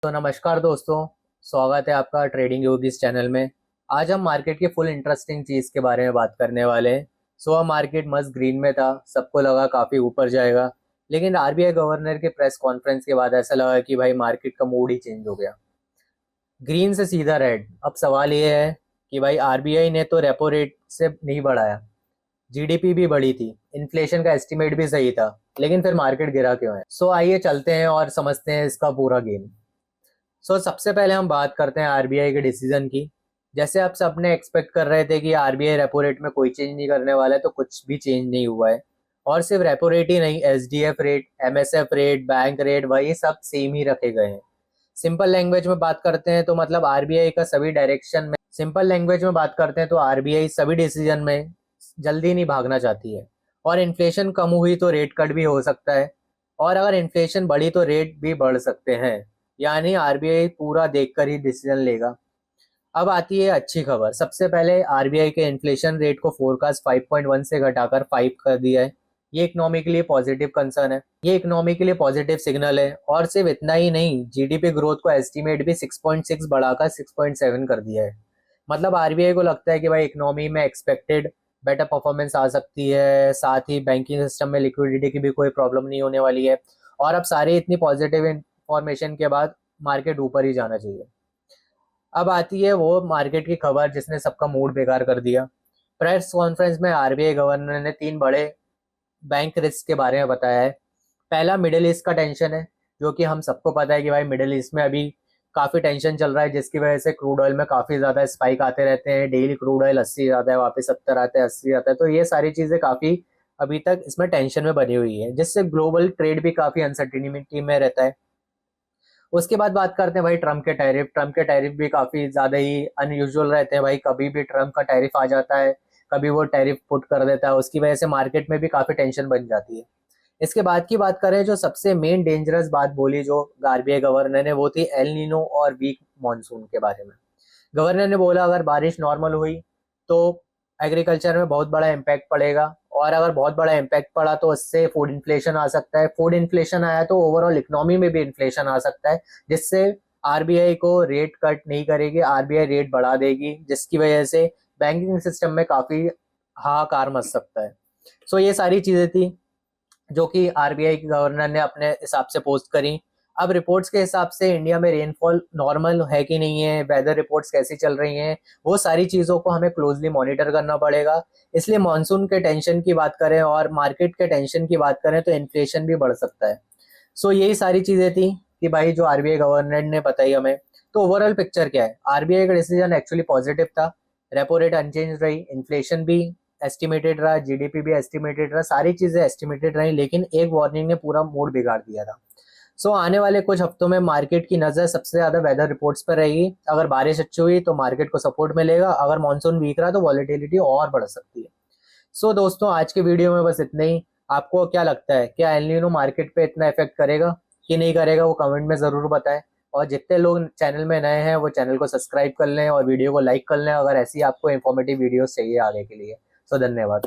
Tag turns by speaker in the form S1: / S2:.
S1: तो नमस्कार दोस्तों, स्वागत है आपका ट्रेडिंग योगीज चैनल में। आज हम मार्केट की फुल इंटरेस्टिंग चीज़ के बारे में बात करने वाले हैं। सुबह मार्केट मस्त ग्रीन में था, सबको लगा काफ़ी ऊपर जाएगा, लेकिन आरबीआई गवर्नर के प्रेस कॉन्फ्रेंस के बाद ऐसा लगा कि भाई मार्केट का मूड ही चेंज हो गया, ग्रीन से सीधा रेड। अब सवाल ये है कि भाई आरबीआई ने तो रेपो रेट से नहीं बढ़ाया, जीडीपी भी बढ़ी थी, इन्फ्लेशन का एस्टिमेट भी सही था, लेकिन फिर मार्केट गिरा क्यों है। सो आइए चलते हैं और समझते हैं इसका पूरा गेम। सबसे पहले हम बात करते हैं आरबीआई के डिसीजन की। जैसे आप सबने एक्सपेक्ट कर रहे थे कि आरबीआई रेपो रेट में कोई चेंज नहीं करने वाला है, तो कुछ भी चेंज नहीं हुआ है। और सिर्फ रेपो रेट ही नहीं, SDF rate, MSF rate, bank rate, वही सब सेम ही रखे गए हैं। सिंपल लैंग्वेज में बात करते हैं तो मतलब आरबीआई का सभी डायरेक्शन में, सिंपल लैंग्वेज में बात करते हैं तो आरबीआई सभी डिसीजन में जल्दी नहीं भागना चाहती है। और इन्फ्लेशन कम हुई तो रेट कट भी हो सकता है, और अगर इन्फ्लेशन बढ़ी तो रेट भी बढ़ सकते हैं। यानी आरबीआई पूरा देखकर ही डिसीजन लेगा। अब आती है अच्छी खबर। सबसे पहले आरबीआई के इन्फ्लेशन रेट को फोरकास्ट 5.1 से घटाकर 5 कर दिया है। ये इकोनॉमी के लिए पॉजिटिव कंसर्न है, ये इकोनॉमी के लिए पॉजिटिव सिग्नल है। और सिर्फ इतना ही नहीं, जीडीपी ग्रोथ को एस्टिमेट भी 6.6 बढ़ाकर 6.7 कर दिया है। मतलब आरबीआई को लगता है कि भाई इकोनॉमी में एक्सपेक्टेड बेटर परफॉर्मेंस आ सकती है, साथ ही बैंकिंग सिस्टम में लिक्विडिटी की भी कोई प्रॉब्लम नहीं होने वाली है। और अब सारी इतनी पॉजिटिव इंफॉर्मेशन के बाद मार्केट ऊपर ही जाना चाहिए। अब आती है वो मार्केट की खबर जिसने सबका मूड बेकार कर दिया। प्रेस कॉन्फ्रेंस में आरबीआई गवर्नर ने 3 बड़े बैंक रिस्क के बारे में बताया है। पहला मिडिल ईस्ट का टेंशन है, जो कि हम सबको पता है कि भाई मिडिल ईस्ट में अभी काफी टेंशन चल रहा है, जिसकी वजह से क्रूड ऑयल में काफी ज्यादा स्पाइक आते रहते हैं। डेली क्रूड ऑयल 80 आता है, वापस 70 आता है, 80 आता है। तो ये सारी चीजें काफी अभी तक इसमें टेंशन में बनी हुई है, जिससे ग्लोबल ट्रेड भी काफी अनसर्टिनिटी में रहता है। उसके बाद बात करते हैं भाई ट्रम्प के टैरिफ। ट्रम्प के टैरिफ भी काफी ज्यादा ही अनयूजुअल रहते हैं भाई, कभी भी ट्रम्प का टैरिफ आ जाता है, कभी वो टैरिफ पुट कर देता है। उसकी वजह से मार्केट में भी काफी टेंशन बन जाती है। इसके बाद की बात करें, जो सबसे मेन डेंजरस बात बोली जो आरबीआई गवर्नर ने, वो थी एल नीनो और वीक मॉनसून के बारे में। गवर्नर ने बोला अगर बारिश नॉर्मल हुई तो एग्रीकल्चर में बहुत बड़ा इम्पैक्ट पड़ेगा, और अगर बहुत बड़ा इम्पैक्ट पड़ा तो उससे फूड इन्फ्लेशन आ सकता है। फूड इन्फ्लेशन आया तो ओवरऑल इकोनॉमी में भी इन्फ्लेशन आ सकता है, जिससे आरबीआई को रेट कट नहीं करेगी, आरबीआई रेट बढ़ा देगी, जिसकी वजह से बैंकिंग सिस्टम में काफी हाहाकार मच सकता है। ये सारी चीजें थी जो कि आरबीआई के गवर्नर ने अपने हिसाब से पोस्ट करी। अब रिपोर्ट्स के हिसाब से इंडिया में रेनफॉल नॉर्मल है कि नहीं है, वेदर रिपोर्ट्स कैसी चल रही हैं, वो सारी चीज़ों को हमें क्लोजली मॉनिटर करना पड़ेगा। इसलिए मॉनसून के टेंशन की बात करें और मार्केट के टेंशन की बात करें तो इन्फ्लेशन भी बढ़ सकता है। यही सारी चीज़ें थी कि भाई जो आरबीआई गवर्नर ने बताई हमें। तो ओवरऑल पिक्चर क्या है, आरबीआई का डिसीजन एक्चुअली पॉजिटिव था। रेपो रेट अनचेंज रही, इन्फ्लेशन भी एस्टिमेटेड रहा, जीडीपी भी एस्टिमेटेड रहा, सारी चीजें एस्टिमेटेड रही, लेकिन एक वार्निंग ने पूरा मूड बिगाड़ दिया था। आने वाले कुछ हफ्तों में मार्केट की नजर सबसे ज्यादा वेदर रिपोर्ट्स पर रहेगी। अगर बारिश अच्छी हुई तो मार्केट को सपोर्ट मिलेगा, अगर मानसून वीक रहा तो वॉलेटिलिटी और बढ़ सकती है। दोस्तों, आज के वीडियो में बस इतना ही। आपको क्या लगता है, क्या एल नीनो मार्केट पे इतना इफेक्ट करेगा कि नहीं करेगा, वो कमेंट में जरूर बताएं। और जितने लोग चैनल में नए हैं वो चैनल को सब्सक्राइब कर लें और वीडियो को लाइक कर लें, अगर ऐसी आपको इन्फॉर्मेटिव वीडियो चाहिए आगे के लिए। धन्यवाद।